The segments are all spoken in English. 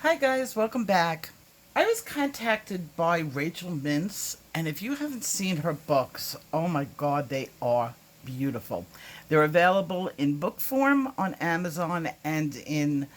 Hi guys, welcome back. I was contacted by Rachel Mintz, and if you haven't seen her books, oh my god, they are beautiful. They're available in book form on Amazon and in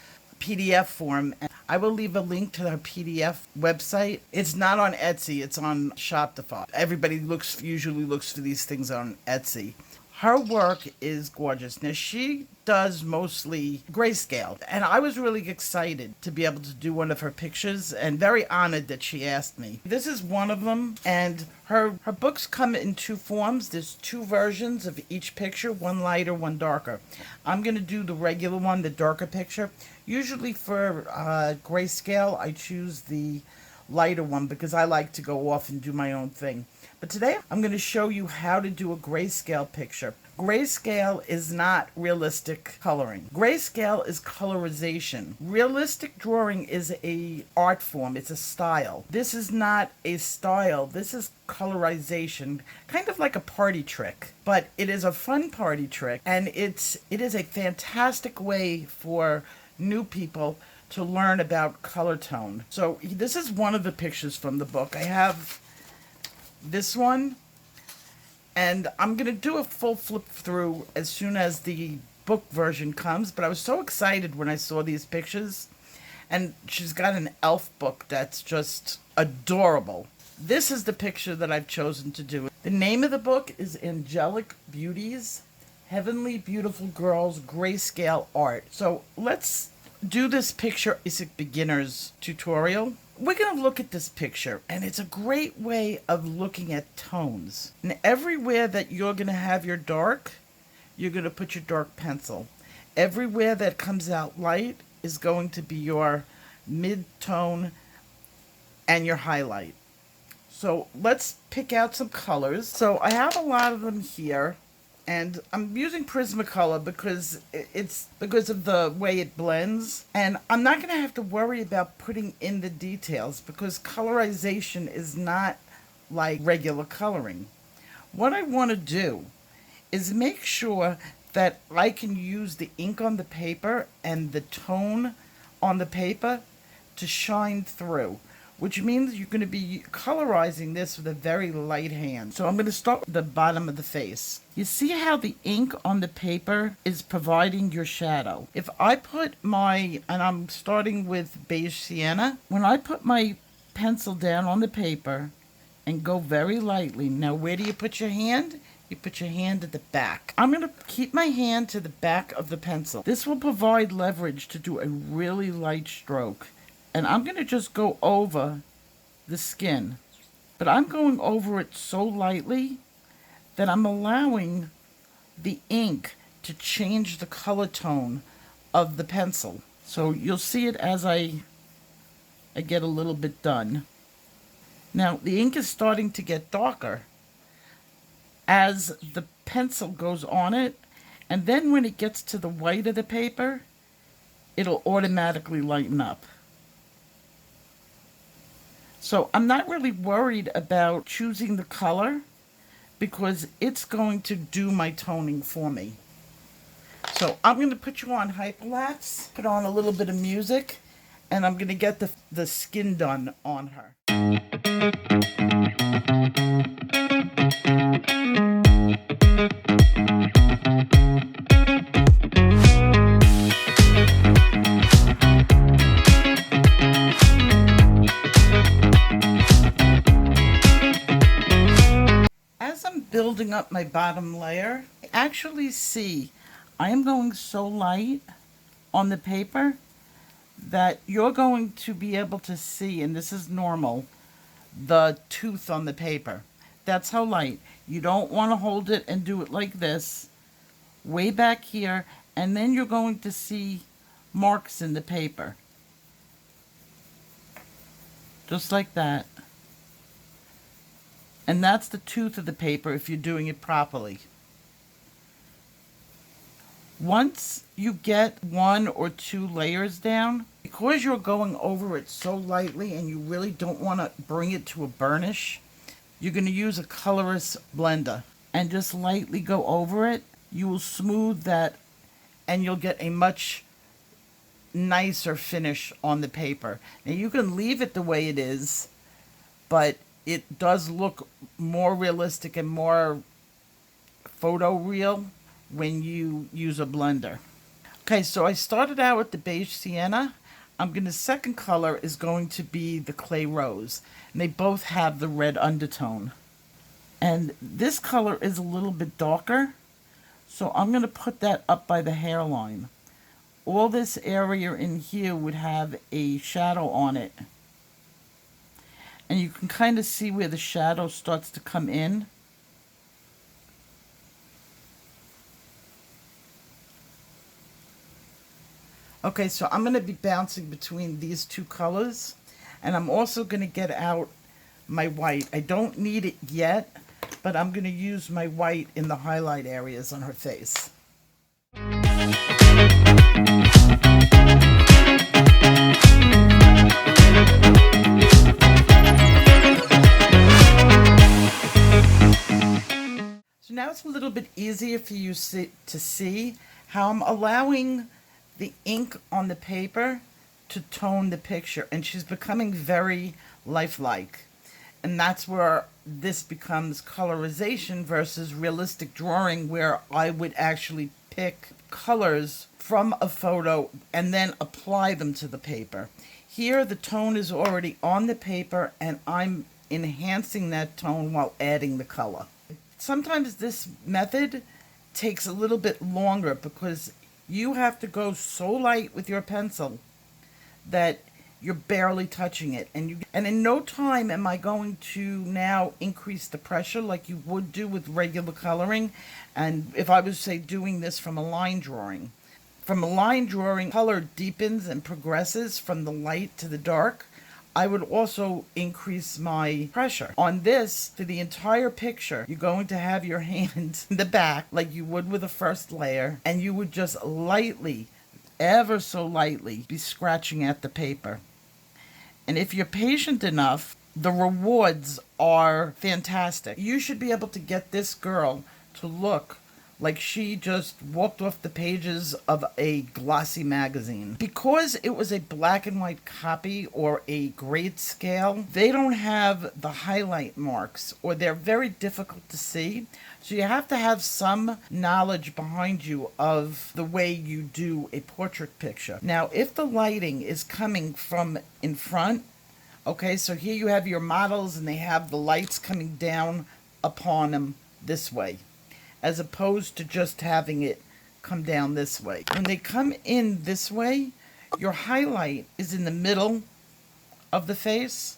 PDF form. And I will leave a link to her PDF website. It's not on Etsy, it's on Shopify. Everybody usually looks for these things on Etsy. Her work is gorgeous. Now, she does mostly grayscale, and I was really excited to be able to do one of her pictures and very honored that she asked me. This is one of them, and her books come in two forms. There's two versions of each picture, one lighter, one darker. I'm going to do the regular one, the darker picture. Usually for grayscale, I choose the lighter one because I like to go off and do my own thing. But today I'm going to show you how to do a grayscale picture. Grayscale is not realistic coloring. Grayscale is colorization. Realistic drawing is a art form. It's a style. This is not a style. This is colorization, kind of like a party trick. But it is a fun party trick, and it is a fantastic way for new people to learn about color tone. So this is one of the pictures from the book. I have this one, and I'm going to do a full flip through as soon as the book version comes, but I was so excited when I saw these pictures, and she's got an elf book that's just adorable. This is the picture that I've chosen to do. The name of the book is Angelic Beauties, Heavenly Beautiful Girls Grayscale Art. So let's do this picture basic beginner's tutorial. We're going to look at this picture, and it's a great way of looking at tones. And everywhere that you're going to have your dark, you're going to put your dark pencil. Everywhere that comes out light is going to be your mid-tone and your highlight. So let's pick out some colors. So I have a lot of them here, and I'm using Prismacolor because it's because of the way it blends. And I'm not going to have to worry about putting in the details because colorization is not like regular coloring. What I want to do is make sure that I can use the ink on the paper and the tone on the paper to shine through, which means you're going to be colorizing this with a very light hand. So I'm going to start with the bottom of the face. You see how the ink on the paper is providing your shadow. If I put and I'm starting with beige sienna, when I put my pencil down on the paper and go very lightly, now where do you put your hand? You put your hand at the back. I'm going to keep my hand to the back of the pencil. This will provide leverage to do a really light stroke. And I'm going to just go over the skin. But I'm going over it so lightly that I'm allowing the ink to change the color tone of the pencil. So you'll see it as I get a little bit done. Now the ink is starting to get darker as the pencil goes on it. And then when it gets to the white of the paper, it'll automatically lighten up. So I'm not really worried about choosing the color because it's going to do my toning for me. So I'm going to put you on hyperlapse, put on a little bit of music, and I'm going to get the skin done on her. Building up my bottom layer, I actually see I am going so light on the paper that you're going to be able to see, and this is normal, the tooth on the paper. That's how light. You don't want to hold it and do it like this, way back here, and then you're going to see marks in the paper. Just like that. And that's the tooth of the paper if you're doing it properly. Once you get one or two layers down, because you're going over it so lightly and you really don't want to bring it to a burnish, you're going to use a colorless blender and just lightly go over it. You will smooth that and you'll get a much nicer finish on the paper. Now you can leave it the way it is, but it does look more realistic and more photo real when you use a blender. Okay, so I started out with the beige sienna. The second color is going to be the clay rose, and they both have the red undertone. And this color is a little bit darker, so I'm going to put that up by the hairline. All this area in here would have a shadow on it. And you can kind of see where the shadow starts to come in. Okay, so I'm going to be bouncing between these two colors, and I'm also going to get out my white. I don't need it yet, but I'm going to use my white in the highlight areas on her face. So now it's a little bit easier for you to see how I'm allowing the ink on the paper to tone the picture, and she's becoming very lifelike. And that's where this becomes colorization versus realistic drawing, where I would actually pick colors from a photo and then apply them to the paper. Here the tone is already on the paper and I'm enhancing that tone while adding the color. Sometimes this method takes a little bit longer because you have to go so light with your pencil that you're barely touching it. And in no time am I going to now increase the pressure like you would do with regular coloring. And if I was, say, doing this from a line drawing. From a line drawing, color deepens and progresses from the light to the dark. I would also increase my pressure. On this, for the entire picture, you're going to have your hand in the back like you would with the first layer, and you would just lightly, ever so lightly, be scratching at the paper. And if you're patient enough, the rewards are fantastic. You should be able to get this girl to look like she just walked off the pages of a glossy magazine. Because it was a black and white copy or a Greyscale, they don't have the highlight marks, or they're very difficult to see. So you have to have some knowledge behind you of the way you do a portrait picture. Now, if the lighting is coming from in front, okay, so here you have your models and they have the lights coming down upon them this way, as opposed to just having it come down this way. When they come in this way, your highlight is in the middle of the face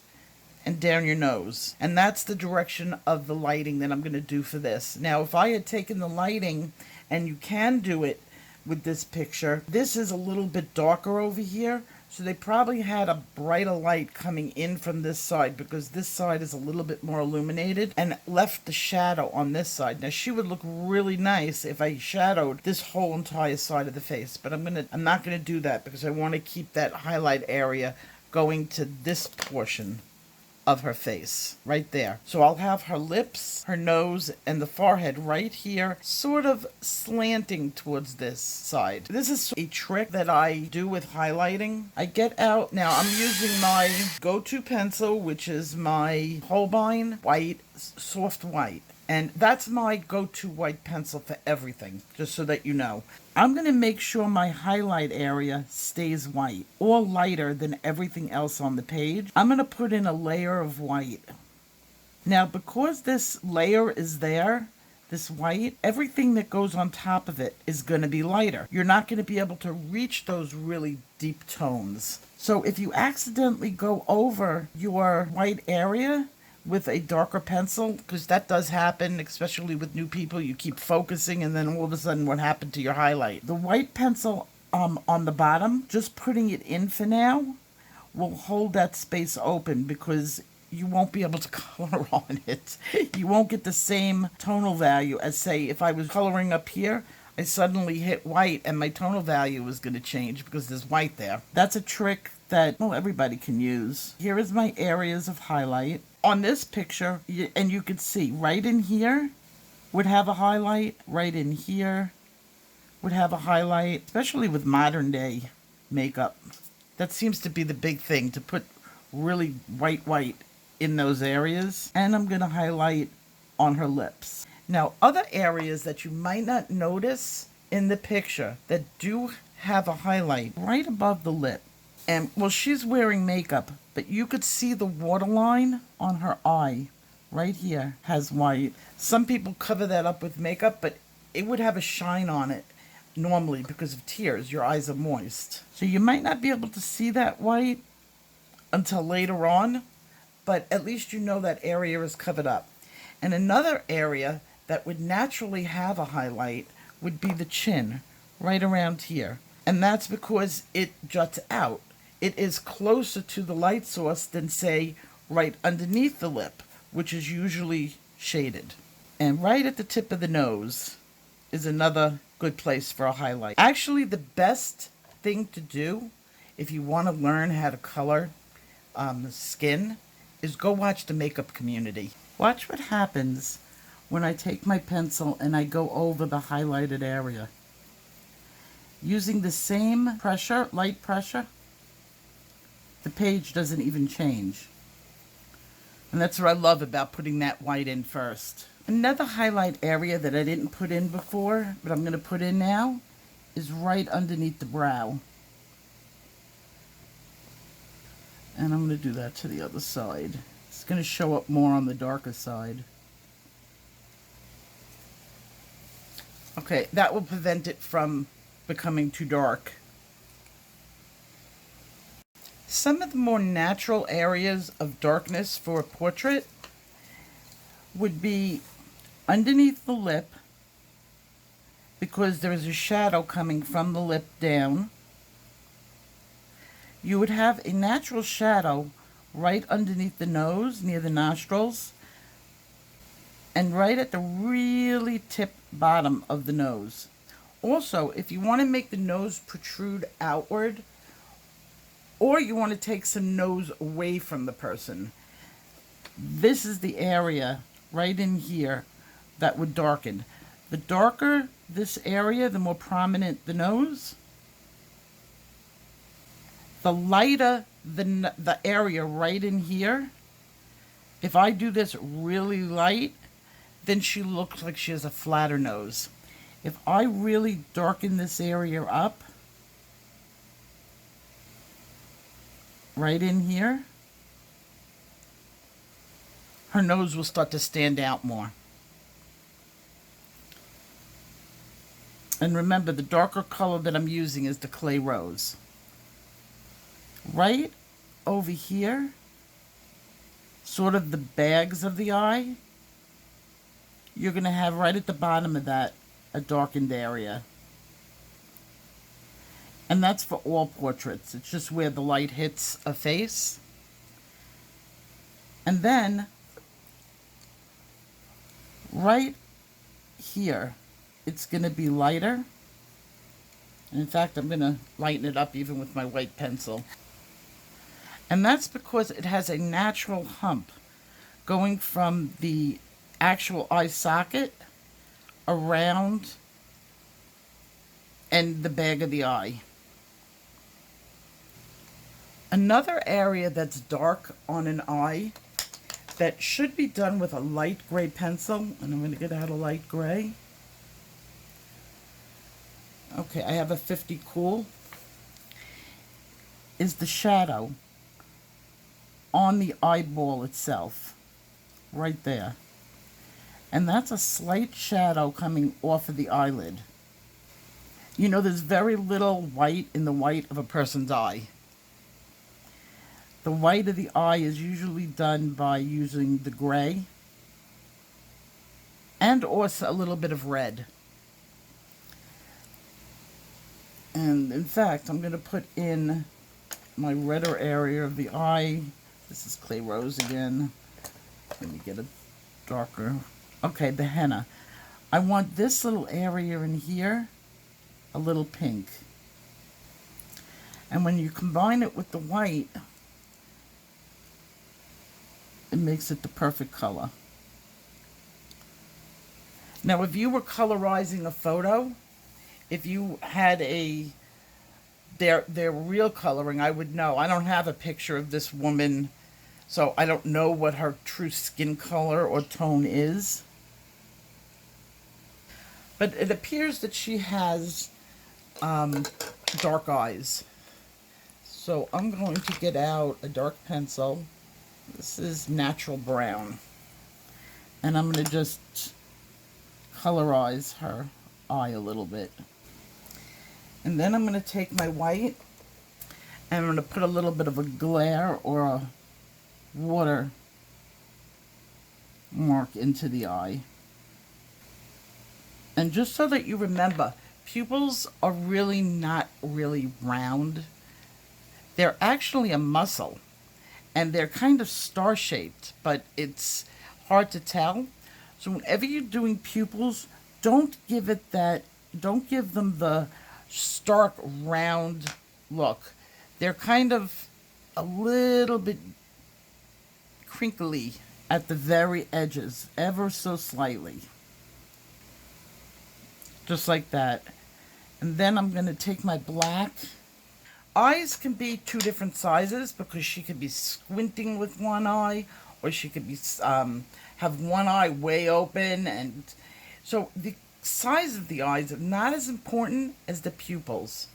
and down your nose. And that's the direction of the lighting that I'm going to do for this. Now, if I had taken the lighting, and you can do it with this picture, this is a little bit darker over here. So they probably had a brighter light coming in from this side, because this side is a little bit more illuminated, and left the shadow on this side. Now she would look really nice if I shadowed this whole entire side of the face, but I'm not gonna do that because I want to keep that highlight area going to this portion of her face right there. So I'll have her lips, her nose, and the forehead right here, sort of slanting towards this side. This is a trick that I do with highlighting. I get out, now I'm using my go-to pencil, which is my Holbein white, soft white. And that's my go-to white pencil for everything, just so that you know. I'm going to make sure my highlight area stays white, or lighter than everything else on the page. I'm going to put in a layer of white. Now, because this layer is there, this white, everything that goes on top of it is going to be lighter. You're not going to be able to reach those really deep tones. So if you accidentally go over your white area with a darker pencil, because that does happen, especially with new people, you keep focusing and then all of a sudden what happened to your highlight? The white pencil on the bottom, just putting it in for now, will hold that space open, because you won't be able to color on it. You won't get the same tonal value as, say, if I was coloring up here, I suddenly hit white and my tonal value is going to change because there's white there. That's a trick that, well, everybody can use. Here is my areas of highlight. On this picture, and you can see right in here would have a highlight, right in here would have a highlight, especially with modern day makeup. That seems to be the big thing, to put really white in those areas. And I'm going to highlight on her lips. Now, other areas that you might not notice in the picture that do have a highlight right above the lip. And, well, she's wearing makeup, but you could see the waterline on her eye right here has white. Some people cover that up with makeup, but it would have a shine on it normally because of tears. Your eyes are moist. So you might not be able to see that white until later on, but at least you know that area is covered up. And another area that would naturally have a highlight would be the chin, right around here. And that's because it juts out. It is closer to the light source than, say, right underneath the lip, which is usually shaded. And right at the tip of the nose is another good place for a highlight. Actually, the best thing to do if you want to learn how to color skin is go watch the makeup community. Watch what happens when I take my pencil and I go over the highlighted area. Using the same pressure, light pressure, the page doesn't even change. And that's what I love about putting that white in first. Another highlight area that I didn't put in before, but I'm going to put in now, is right underneath the brow. And I'm going to do that to the other side. It's going to show up more on the darker side. Okay, that will prevent it from becoming too dark. Some of the more natural areas of darkness for a portrait would be underneath the lip, because there is a shadow coming from the lip down. You would have a natural shadow right underneath the nose, near the nostrils, and right at the really tip bottom of the nose. Also, if you want to make the nose protrude outward, or you want to take some nose away from the person, this is the area right in here that would darken. The darker this area, the more prominent the nose. The lighter the area right in here. If I do this really light, then she looks like she has a flatter nose. If I really darken this area up, right in here, her nose will start to stand out more. And remember, the darker color that I'm using is the clay rose. Right over here, sort of the bags of the eye, you're going to have right at the bottom of that a darkened area. And that's for all portraits. It's just where the light hits a face. And then, right here, it's going to be lighter. And in fact, I'm going to lighten it up even with my white pencil. And that's because it has a natural hump going from the actual eye socket around and the bag of the eye. Another area that's dark on an eye that should be done with a light gray pencil, and I'm going to get out a light gray. Okay, I have a 50 Cool, is the shadow on the eyeball itself, right there. And that's a slight shadow coming off of the eyelid. You know, there's very little white in the white of a person's eye. The white of the eye is usually done by using the gray and also a little bit of red. And in fact, I'm going to put in my redder area of the eye. This is clay rose again. Let me get a darker. Okay, the henna. I want this little area in here a little pink. And when you combine it with the white, it makes it the perfect color. Now, if you were colorizing a photo, if you had a their real coloring, I would know. I don't have a picture of this woman, so I don't know what her true skin color or tone is. But it appears that she has dark eyes. So I'm going to get out a dark pencil. This is natural brown. And I'm going to just colorize her eye a little bit. And then I'm going to take my white and I'm going to put a little bit of a glare or a water mark into the eye. And just so that you remember, pupils are really not really round. They're actually a muscle. And they're kind of star-shaped, but it's hard to tell. So whenever you're doing pupils, don't give them the stark round look. They're kind of a little bit crinkly at the very edges, ever so slightly. Just like that. And then I'm going to take my black. Eyes can be two different sizes because she could be squinting with one eye, or she could be have one eye way open, and so the size of the eyes are not as important as the pupils.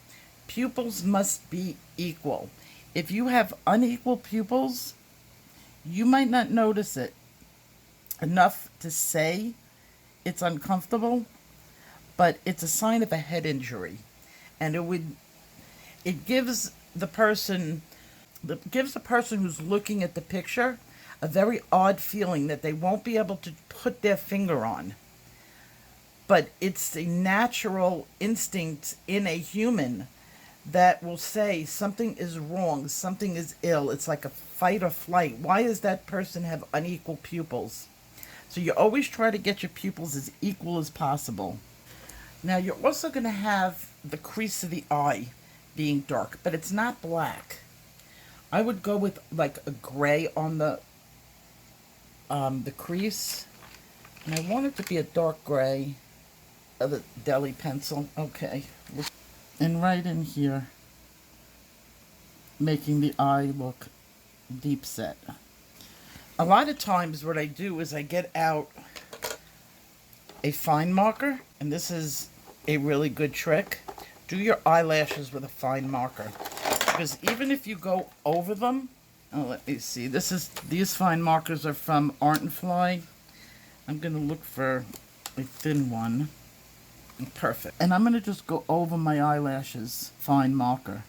Pupils must be equal. If you have unequal pupils, you might not notice it enough to say it's uncomfortable, but it's a sign of a head injury, and it gives the person who's looking at the picture a very odd feeling that they won't be able to put their finger on. But it's a natural instinct in a human that will say something is wrong, something is ill. It's like a fight or flight. Why does that person have unequal pupils? So you always try to get your pupils as equal as possible. Now you're also going to have the crease of the eye being dark, but it's not black. I would go with like a gray on the crease, and I want it to be a dark gray of the Deli pencil. Okay, and right in here, making the eye look deep set. A lot of times what I do is I get out a fine marker, and this is a really good trick. Do your eyelashes with a fine marker, because even if you go over them, let me see, these fine markers are from Art and Fly. I'm going to look for a thin one. Perfect. And I'm going to just go over my eyelashes, fine marker.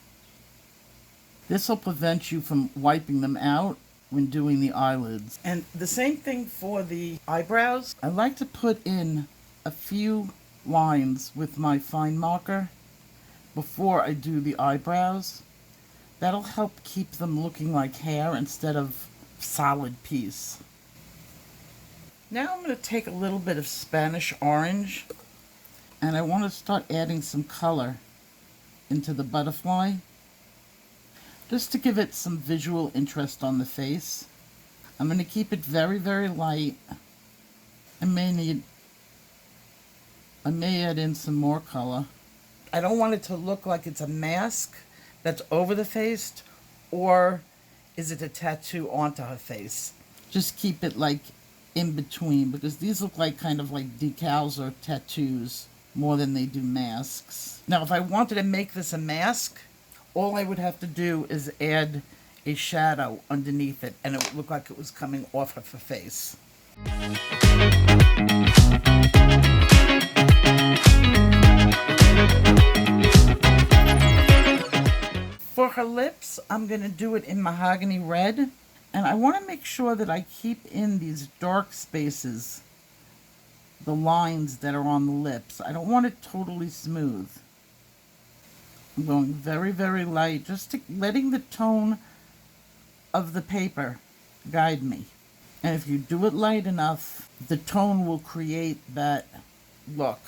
This will prevent you from wiping them out when doing the eyelids. And the same thing for the eyebrows. I like to put in a few lines with my fine marker before I do the eyebrows. That'll help keep them looking like hair instead of solid piece. Now I'm going to take a little bit of Spanish orange, and I want to start adding some color into the butterfly, just to give it some visual interest on the face. I'm going to keep it very, very light. I may add in some more color. I don't want it to look like it's a mask that's over the face, or is it a tattoo onto her face? Just keep it like in between, because these look like kind of like decals or tattoos more than they do masks. Now, if I wanted to make this a mask, all I would have to do is add a shadow underneath it, and it would look like it was coming off of her face. For her lips, I'm going to do it in mahogany red, and I want to make sure that I keep in these dark spaces, the lines that are on the lips. I don't want it totally smooth. I'm going very, very light, just letting the tone of the paper guide me. And if you do it light enough, the tone will create that look.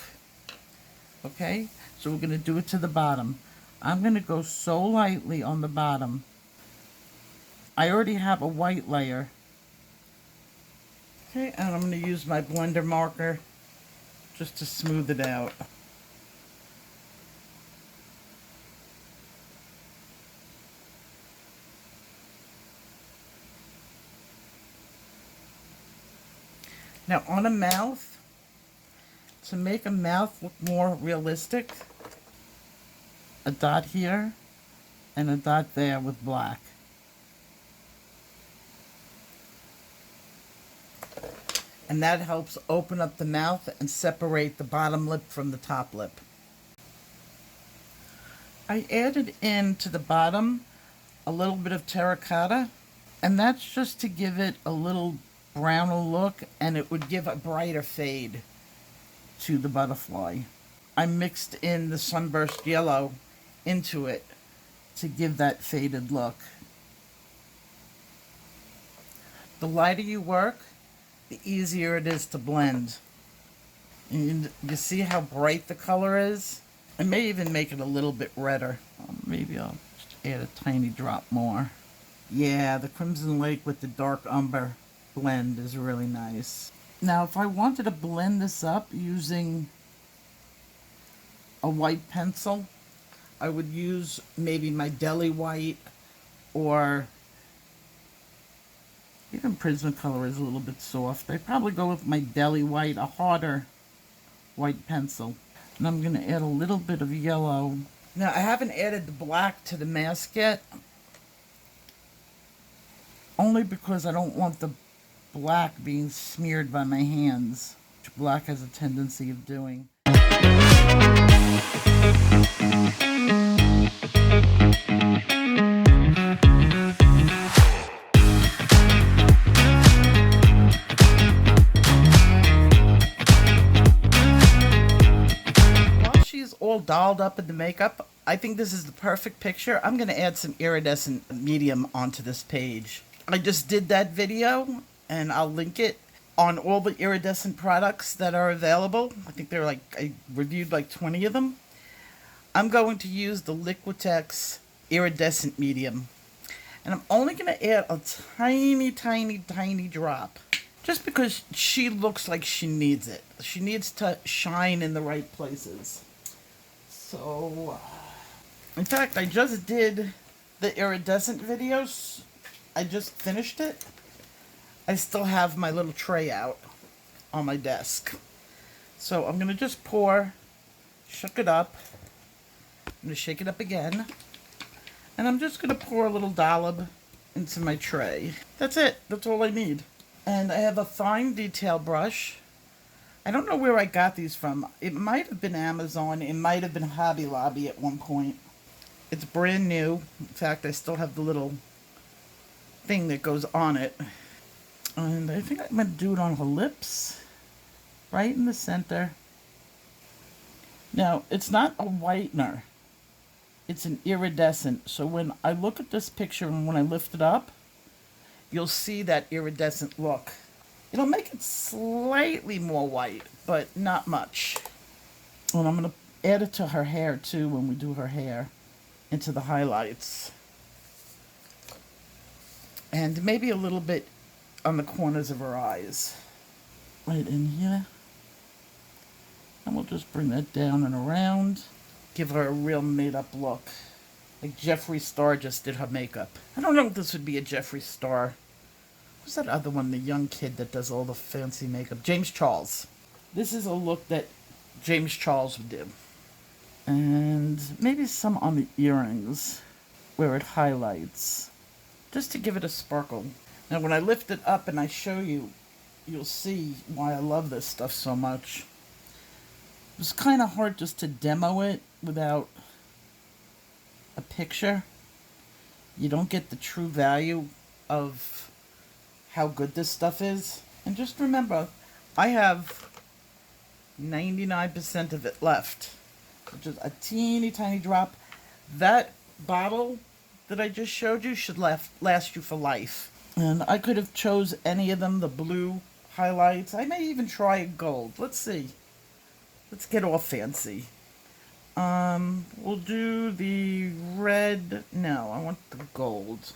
Okay? So we're going to do it to the bottom. I'm going to go so lightly on the bottom. I already have a white layer. Okay, and I'm going to use my blender marker just to smooth it out. Now on a mouth, to make a mouth look more realistic, a dot here and a dot there with black. And that helps open up the mouth and separate the bottom lip from the top lip. I added in to the bottom a little bit of terracotta, and that's just to give it a little browner look, and it would give a brighter fade to the butterfly. I mixed in the sunburst yellow into it to give that faded look. The lighter you work, the easier it is to blend. And you see how bright the color is? I may even make it a little bit redder. Maybe I'll just add a tiny drop more. Yeah, the Crimson Lake with the dark umber blend is really nice. Now, if I wanted to blend this up using a white pencil, I would use maybe my Deli white, or even Prismacolor is a little bit soft. I'd probably go with my Deli white, a harder white pencil. And I'm going to add a little bit of yellow. Now, I haven't added the black to the mask yet, only because I don't want the black being smeared by my hands, which black has a tendency of doing. All dolled up in the makeup, I think this is the perfect picture. I'm going to add some iridescent medium onto this page. I just did that video, and I'll link it on all the iridescent products that are available. I think they're like, I reviewed like 20 of them. I'm going to use the Liquitex iridescent medium, and I'm only going to add a tiny, tiny, tiny drop, just because she looks like she needs it. She needs to shine in the right places. So, in fact, I just did the iridescent videos. I just finished it. I still have my little tray out on my desk. So I'm going to just pour, shook it up. I'm going to shake it up again. And I'm just going to pour a little dollop into my tray. That's it. That's all I need. And I have a fine detail brush. I don't know where I got these from. It might have been Amazon. It might have been Hobby Lobby at one point. It's brand new. In fact, I still have the little thing that goes on it. And I think I'm going to do it on her lips. Right in the center. Now, it's not a whitener. It's an iridescent. So when I look at this picture and when I lift it up, you'll see that iridescent look. It'll make it slightly more white, but not much. And I'm going to add it to her hair, too, when we do her hair, into the highlights. And maybe a little bit on the corners of her eyes. Right in here. And we'll just bring that down and around. Give her a real made-up look. Like Jeffree Star just did her makeup. I don't know if this would be a Jeffree Star. Who's that other one, the young kid that does all the fancy makeup? James Charles. This is a look that James Charles would do. And maybe some on the earrings where it highlights. Just to give it a sparkle. Now when I lift it up and I show you, you'll see why I love this stuff so much. It's kind of hard just to demo it without a picture. You don't get the true value of how good this stuff is. And just remember, I have 99% of it left, which is a teeny tiny drop. That bottle that I just showed you should last you for life. And I could have chose any of them, the blue highlights. I may even try gold. Let's see. Let's get all fancy. We'll do the red. No, I want the gold.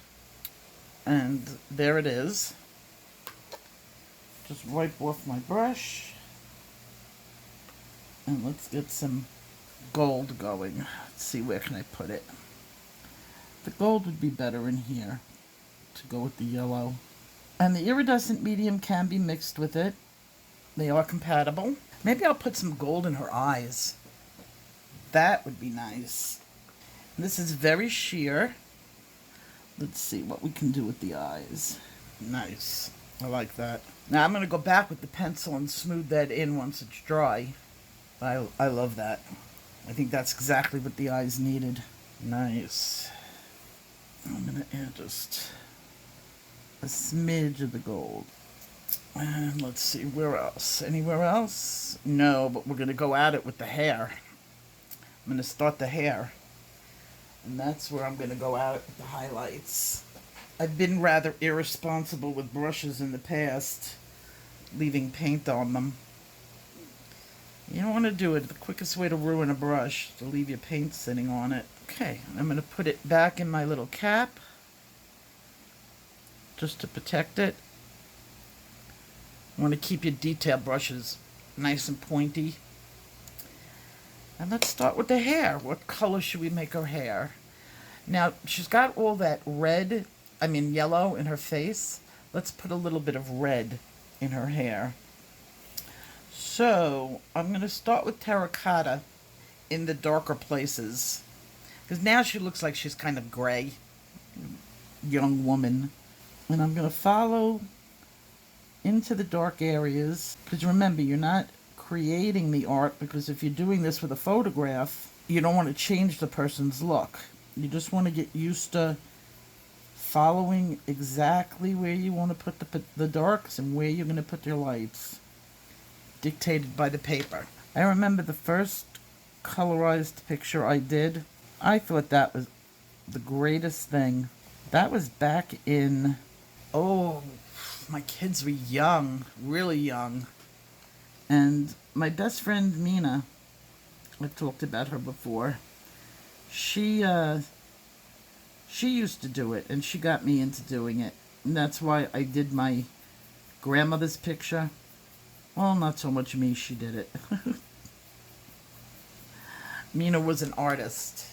And there it is. Just wipe off my brush. And let's get some gold going. Let's see, where can I put it? The gold would be better in here to go with the yellow. And the iridescent medium can be mixed with it. They are compatible. Maybe I'll put some gold in her eyes. That would be nice. This is very sheer. Let's see what we can do with the eyes. Nice. I like that. Now I'm going to go back with the pencil and smooth that in once it's dry. I love that. I think that's exactly what the eyes needed. Nice. I'm going to add just a smidge of the gold. And let's see, where else? Anywhere else? No, but we're going to go at it with the hair. I'm going to start the hair. And that's where I'm going to go at it with the highlights. I've been rather irresponsible with brushes in the past, leaving paint on them. You don't want to do it. The quickest way to ruin a brush is to leave your paint sitting on it. Okay, I'm going to put it back in my little cap, just to protect it. You want to keep your detail brushes nice and pointy. And let's start with the hair. What color should we make her hair? Now, she's got all that yellow in her face. Let's put a little bit of red in her hair. So, I'm going to start with terracotta in the darker places. Because now she looks like she's kind of gray. Young woman. And I'm going to follow into the dark areas. Because remember, you're not creating the art, because if you're doing this with a photograph, you don't want to change the person's look. You just want to get used to following exactly where you want to put the darks and where you're going to put your lights, dictated by the paper. I remember the first colorized picture I did. I thought that was the greatest thing. That was back in, my kids were young, really young. And my best friend, Mina, I've talked about her before. She used to do it, and she got me into doing it. And that's why I did my grandmother's picture. Well, not so much me, she did it. Mina was an artist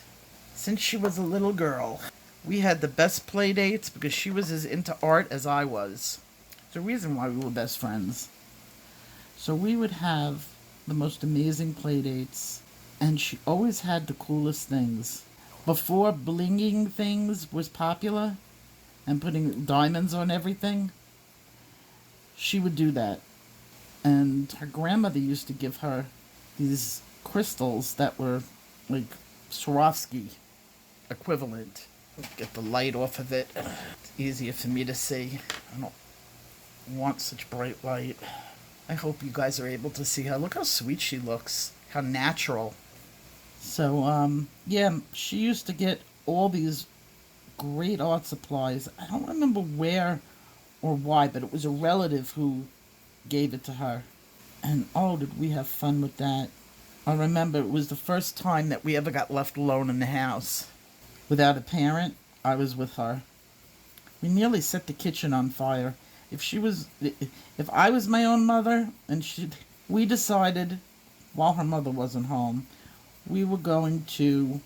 since she was a little girl. We had the best play dates because she was as into art as I was. It's the reason why we were best friends. So we would have the most amazing play dates, and she always had the coolest things. Before blinging things was popular and putting diamonds on everything, she would do that. And her grandmother used to give her these crystals that were like Swarovski equivalent. Get the light off of it. It's easier for me to see. I don't want such bright light. I hope you guys are able to see her. Look how sweet she looks. How natural. So, she used to get all these great art supplies. I don't remember where or why, but it was a relative who gave it to her. And did we have fun with that. I remember it was the first time that we ever got left alone in the house. Without a parent, I was with her. We nearly set the kitchen on fire. If I was my own mother, and we decided, while her mother wasn't home, we were going to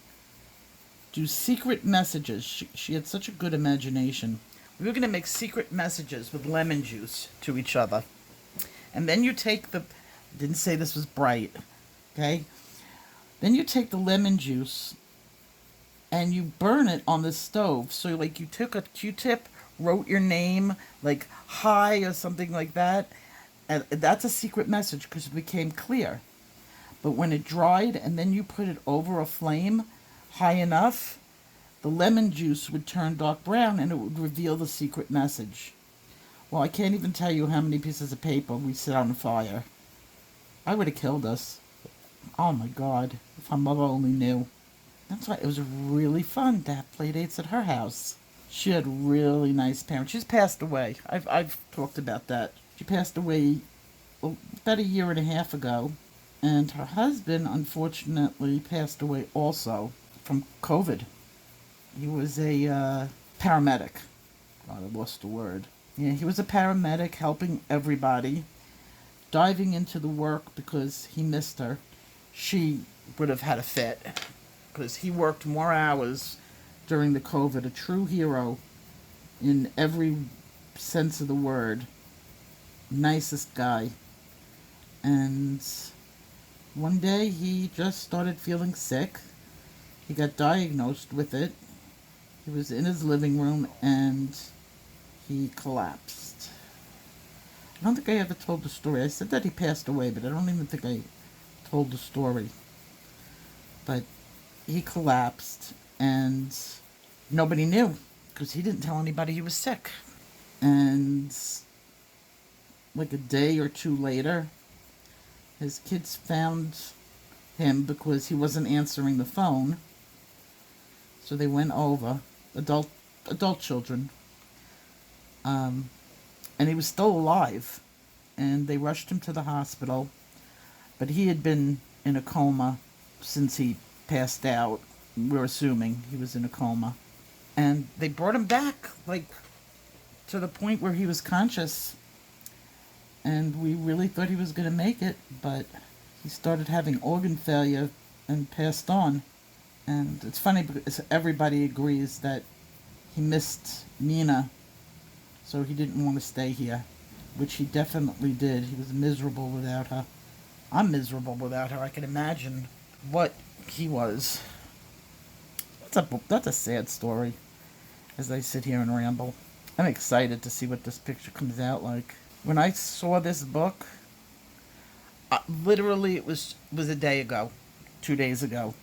do secret messages. She had such a good imagination. We were going to make secret messages with lemon juice to each other. And then you take didn't say this was bright, okay? Then you take the lemon juice and you burn it on the stove. So like you took a Q-tip, wrote your name, like hi or something like that. And that's a secret message because it became clear. But when it dried and then you put it over a flame high enough, the lemon juice would turn dark brown and it would reveal the secret message. Well, I can't even tell you how many pieces of paper we set on fire. I would have killed us. Oh my God, if our mother only knew. That's why it was really fun to have play dates at her house. She had really nice parents. She's passed away. I've talked about that. She passed away about 1.5 years ago. And her husband, unfortunately, passed away also from COVID. He was a paramedic. God, I lost the word. Yeah, he was a paramedic helping everybody, diving into the work because he missed her. She would have had a fit because he worked more hours during the COVID. A true hero in every sense of the word. Nicest guy. And one day he just started feeling sick. He got diagnosed with it. He was in his living room and he collapsed. I don't think I ever told the story. I said that he passed away, but I don't even think I told the story. But he collapsed and nobody knew because he didn't tell anybody he was sick. And like a day or two later, his kids found him because he wasn't answering the phone. So they went over, adult children, and he was still alive. And they rushed him to the hospital, but he had been in a coma since he passed out. We're assuming he was in a coma. And they brought him back, like, to the point where he was conscious. And we really thought he was going to make it, but he started having organ failure and passed on. And it's funny because everybody agrees that he missed Nina, so he didn't want to stay here, which he definitely did. He was miserable without her. I'm miserable without her. I can imagine what he was. That's a sad story, as I sit here and ramble. I'm excited to see what this picture comes out like. When I saw this book, literally it was a day ago, 2 days ago.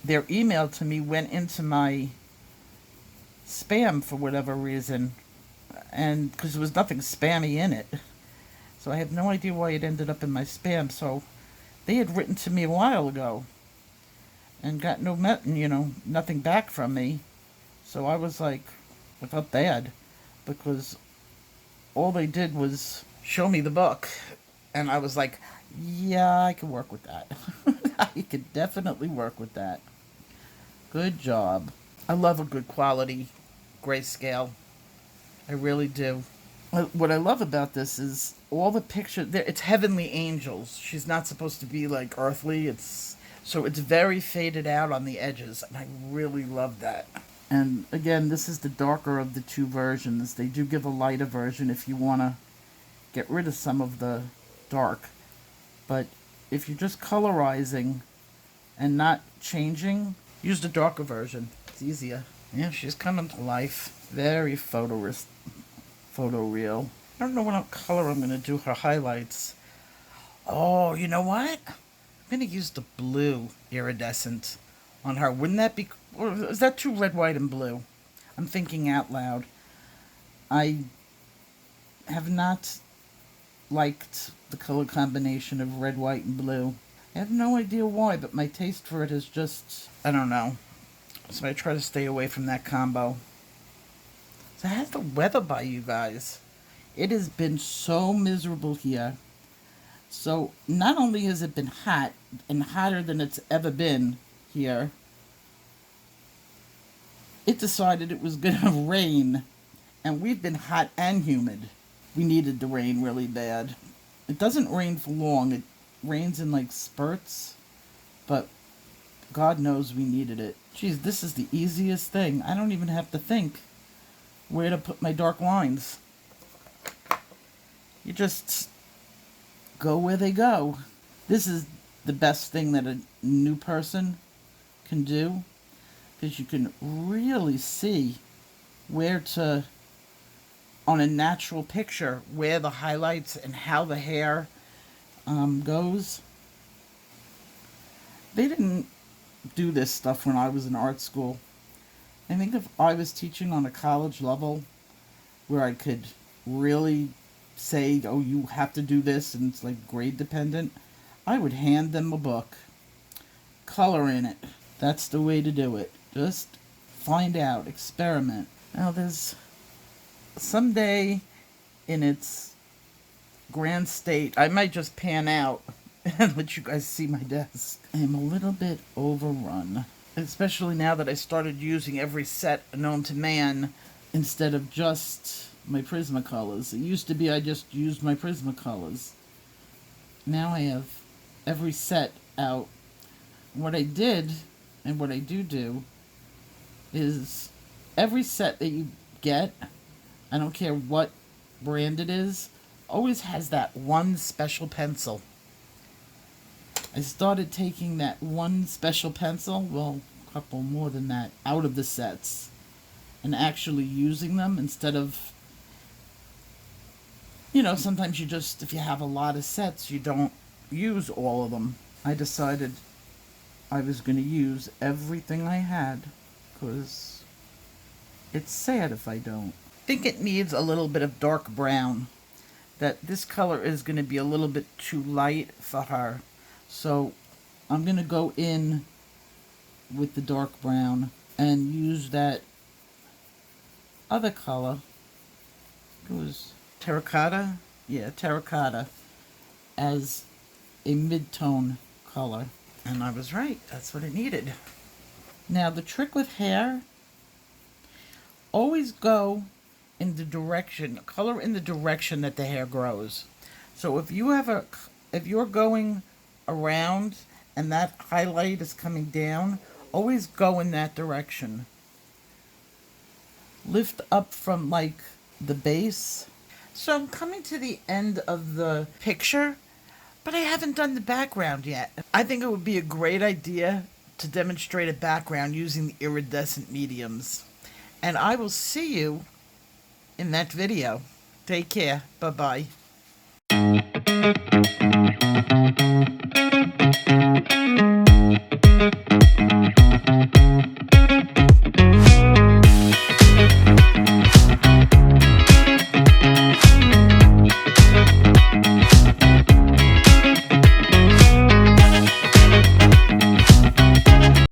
Their email to me went into my spam for whatever reason, and because there was nothing spammy in it. So I have no idea why it ended up in my spam. So they had written to me a while ago and got nothing back from me. So I was like, I felt bad because all they did was show me the book. And I was like, yeah, I can work with that. I could definitely work with that. Good job. I love a good quality grayscale. I really do. What I love about this is all the pictures. It's heavenly angels. She's not supposed to be like earthly. So it's very faded out on the edges. And I really love that. And again, this is the darker of the two versions. They do give a lighter version if you want to get rid of some of the dark. But if you're just colorizing and not changing, use the darker version. It's easier. Yeah, she's coming to life. Very photoreal. I don't know what color I'm going to do her highlights. Oh, you know what? I'm going to use the blue iridescent on her. Wouldn't that be... Or is that too red, white, and blue? I'm thinking out loud. I have not liked the color combination of red, white, and blue. I have no idea why, but my taste for it is just... I don't know. So I try to stay away from that combo. So how's the weather by you guys? It has been so miserable here. So not only has it been hot, and hotter than it's ever been here, it decided it was going to rain. And we've been hot and humid. We needed the rain really bad. It doesn't rain for long. It rains in like spurts. But God knows we needed it. Geez, this is the easiest thing. I don't even have to think where to put my dark lines. You just go where they go. This is the best thing that a new person can do, because you can really see where to, on a natural picture, where the highlights and how the hair goes. They didn't do this stuff when I was in art school. I think if I was teaching on a college level where I could really say, oh, you have to do this, and it's like grade dependent, I would hand them a book. Color in it. That's the way to do it. Just find out. Experiment. Now there's someday in its grand state, I might just pan out and let you guys see my desk. I am a little bit overrun. Especially now that I started using every set known to man instead of just my Prismacolors. It used to be I just used my Prismacolors. Now I have every set out. What I did, and what I do, is every set that you get, I don't care what brand it is, always has that one special pencil. I started taking that one special pencil, well, a couple more than that, out of the sets and actually using them instead of, sometimes you just, if you have a lot of sets, you don't use all of them. I decided I was going to use everything I had because it's sad if I don't. I think it needs a little bit of dark brown. That this color is going to be a little bit too light for her. So I'm going to go in with the dark brown and use that other color. It was terracotta? Yeah, terracotta as a mid-tone color. And I was right. That's what it needed. Now the trick with hair, always go in the direction, color in the direction that the hair grows. So if you're going around and that highlight is coming down, always go in that direction. Lift up from like the base. So I'm coming to the end of the picture, but I haven't done the background yet. I think it would be a great idea to demonstrate a background using the iridescent mediums. And I will see you in that video. Take care. Bye-bye.